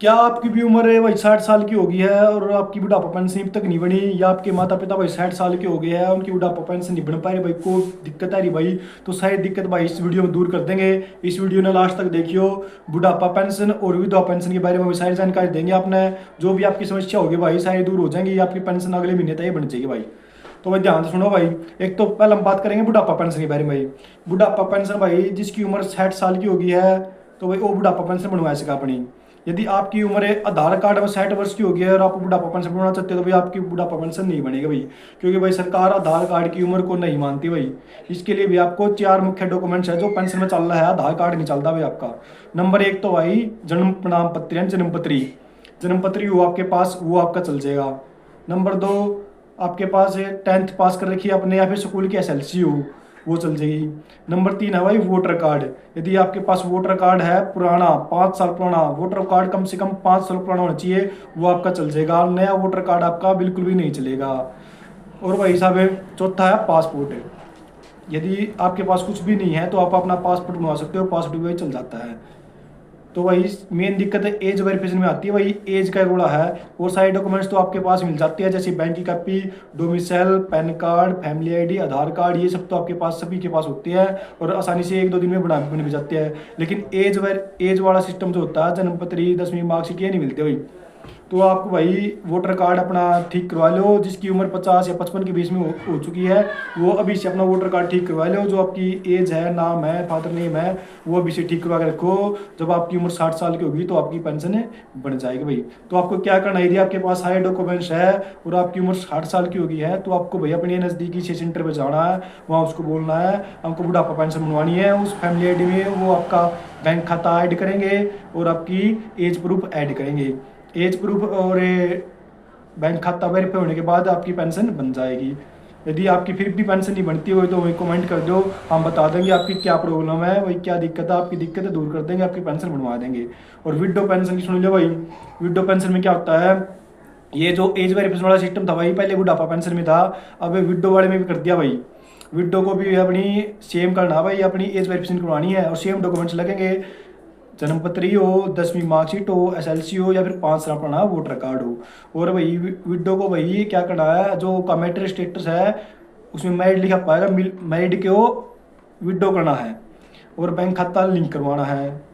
क्या आपकी भी उम्र है भाई 60 साल की हो गई है और आपकी बुढ़ापा पेंशन अभी तक नहीं बनी, या आपके माता पिता भाई 60 साल के हो गए हैं, उनकी बुढ़ापा पेंशन नहीं बन पा रही भाई, को दिक्कत आ रही भाई, तो सारी दिक्कत भाई इस वीडियो में दूर कर देंगे। इस वीडियो ने लास्ट तक देखियो। बुढ़ापा पेंशन और विधवा पेंशन के बारे में भी सारी जानकारी देंगे आपने। जो भी आपकी समस्या होगी भाई सारी दूर हो जाएंगी, आपकी पेंशन अगले महीने तक ही बन जाएगी भाई। तो भाई ध्यान से सुनो भाई। एक तो पहले हम बात करेंगे बुढ़ापा पेंशन के बारे में भाई। बुढ़ापा पेंशन भाई जिसकी उम्र 60 साल की होगी है तो भाई वो बुढ़ापा पेंशन बनवा सका अपनी। यदि आपकी उम्र आधार कार्ड में 60 वर्ष की होगी है और आप बुढ़ापा पेंशन बनवाना चाहते हो तो भाई आपकी बुढ़ापा पेंशन नहीं बनेगी भाई, क्योंकि भाई सरकार आधार कार्ड की उम्र को नहीं मानती भाई। इसके लिए भी आपको 4 मुख्य डॉक्यूमेंट्स है जो पेंशन में चल रहा है, आधार कार्ड नहीं चलता भाई आपका। नंबर 1 तो भाई जन्म प्रमाण पत्र है, जन्मपत्री हो आपके पास, वो आपका चल जाएगा। नंबर 2 आपके पास 10th पास कर रखी है आपने या फिर स्कूल की SLC हो, वो चल जाएगी। नंबर 3 है भाई वोटर कार्ड। यदि आपके पास वोटर कार्ड है पुराना, 5 साल पुराना वोटर कार्ड, कम से कम 5 साल पुराना होना चाहिए, वो आपका चल जाएगा। नया वोटर कार्ड आपका बिल्कुल भी नहीं चलेगा। और भाई साहब चौथा है पासपोर्ट। यदि आपके पास कुछ भी नहीं है तो आप अपना पासपोर्ट बनवा सकते हो, पासपोर्ट भी चल जाता है। तो वही मेन दिक्कत है एज वेरिफिकेशन में आती है, वही एज का रोड़ा है। और सारे डॉक्यूमेंट्स तो आपके पास मिल जाती है, जैसे बैंक की copy, domicile, PAN card, family ID, Aadhaar card, ये सब तो आपके पास सभी के पास होती है और आसानी से 1-2 दिन में बन भी जाती है। लेकिन एज वाला सिस्टम जो होता है, जन्मपत्री, 10वीं मार्कशीट, ये नहीं मिलते भाई। तो आपको भाई वोटर कार्ड अपना ठीक करवा लो। जिसकी उम्र 50 या 55 के बीच में हो चुकी है वो अभी से अपना वोटर कार्ड ठीक करवा लो। जो आपकी एज है, नाम है, फादर नेम है, वो अभी से ठीक करवा के रखो। जब आपकी उम्र 60 साल की होगी तो आपकी पेंशन बन जाएगी भाई। तो आपको क्या करना है, यदि आपके पास सारे डॉक्यूमेंट्स है और आपकी उम्र 60 साल की होगी है तो आपको भैया अपने नज़दीकी से सेंटर पर जाना है, वहाँ उसको बोलना है हमको बुढ़ापा पेंशन बनवानी है। उस फैमिली आईडी में वो आपका बैंक खाता ऐड करेंगे और आपकी एज प्रूफ ऐड करेंगे। एज प्रूफ और बैंक खाता वेरीफाई होने के बाद आपकी पेंशन बन जाएगी। यदि आपकी फिर भी पेंशन नहीं बनती हो तो वही कमेंट कर दो, हम बता देंगे आपकी क्या प्रॉब्लम है, वही क्या दिक्कत है, आपकी दिक्कतें दूर कर देंगे, आपकी पेंशन बनवा देंगे। और विडो पेंशन की सुन लो भाई। विडो पेंशन में क्या होता है, ये जो एज वेरिफिकेशन वाला सिस्टम था भाई पहले बुढ़ापा पेंशन में था, अब विडो वाले में भी कर दिया भाई। विडो को भी अपनी सेम करना भाई, अपनी एज वेरिफिकेशन करवानी है और सेम डॉक्यूमेंट्स लगेंगे। जन्मपत्री हो, 10वीं मार्कशीट हो, SLC हो या फिर 5 साल पुराना वोटर कार्ड हो। और वही विडो को वही क्या करना है, जो का मैरिटल स्टेटस है उसमें मैरिड लिखा पाएगा, मैरिड को विडो करना है और बैंक खाता लिंक करवाना है।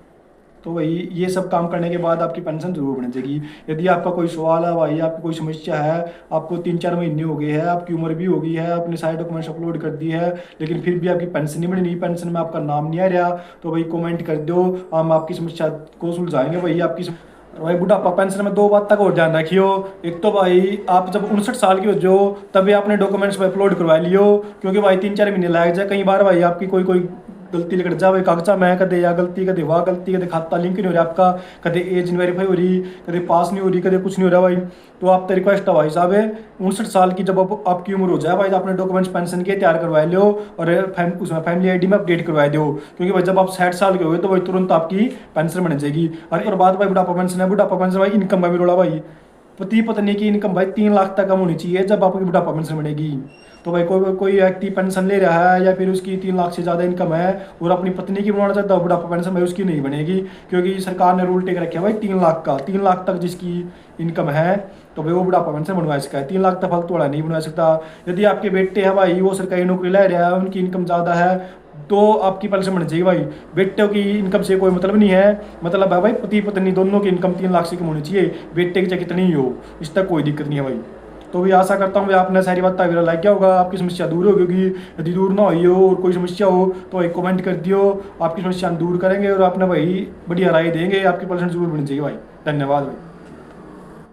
तो वही ये सब काम करने के बाद आपकी पेंशन जरूर बन जाएगी। यदि आपका कोई सवाल है भाई, आपकी कोई समस्या है, आपको 3-4 महीने हो गए हैं, आपकी उम्र भी हो गई है, आपने सारे डॉक्यूमेंट्स अपलोड कर दिए है लेकिन फिर भी आपकी पेंशन नहीं बनी, पेंशन में आपका नाम नहीं आ रहा, तो भाई कमेंट कर दो, हम आपकी समस्या को सुलझाएंगे भाई। आपकी भाई बुढ़ापा पेंशन में 2 बात तक और ध्यान रखियो। एक तो भाई आप जब 59 साल की हो जो तभी आपने डॉक्यूमेंट्स अपलोड करवा लियो, क्योंकि भाई 3-4 महीने लग जाए। कई बार भाई आपकी कोई गलती लिख जाए कागजा में, कदे या गलती, कदे वाह गलती, कदे खाता लिंक नहीं हो रहा आपका, कदे एज नहीं वेरीफाई हो रही, कदे पास नहीं हो रही, कदे कुछ नहीं हो रहा भाई। तो आपसे रिक्वेस्ट है भाई साहब 59 साल की जब आपकी उम्र हो जाए भाई, अपने डॉक्यूमेंट्स पेंशन के तैयार करवा लो और उसमें फैमिली आईडी में अपडेट करवा दो, क्योंकि भाई जब आप 60 साल के हो गए तो भाई तुरंत आपकी पेंशन बन जाएगी। और बाद भाई बुढ़ापा पेंशन है, बुढ़ापा पेंशन भाई इनकम में भी रोड़ा भाई, पति पत्नी की इनकम भाई 3 लाख तक कम होनी चाहिए जब आपकी बुढ़ापा पेंशन बनेगी। तो भाई कोई व्यक्ति पेंशन ले रहा है या फिर उसकी 3 लाख से ज़्यादा इनकम है और अपनी पत्नी की बनवाना चाहता है बुढ़ापा पेंशन, भाई उसकी नहीं बनेगी, क्योंकि सरकार ने रूल टेक रखा है भाई 3 लाख का। 3 लाख तक जिसकी इनकम है तो भाई वो बुढ़ापा पेंशन बनवा सकता है, 3 लाख तक फालतू वाला नहीं बनवा सकता। यदि आपके बेटे हैं भाई वो सरकारी नौकरी ले रहा है, उनकी इनकम ज़्यादा है तो आपकी पेंशन बन जाएगी भाई। बेटे की इनकम से कोई मतलब नहीं है, मतलब है भाई पति पत्नी दोनों की इनकम 3 लाख से कम होनी चाहिए, बेटे की चाहे कितनी ही हो, इस तक कोई दिक्कत नहीं है भाई। तो भी आशा करता हूँ आपने सारी बात वगैरह लाइक किया होगा, आपकी समस्या दूर होगी। यदि दूर ना हुई हो और कोई समस्या हो तो भाई कमेंट कर दियो, आपकी समस्या दूर करेंगे और आपने भाई बढ़िया राय देंगे, आपकी पेंशन जरूर बन जाएगी भाई। धन्यवाद भाई।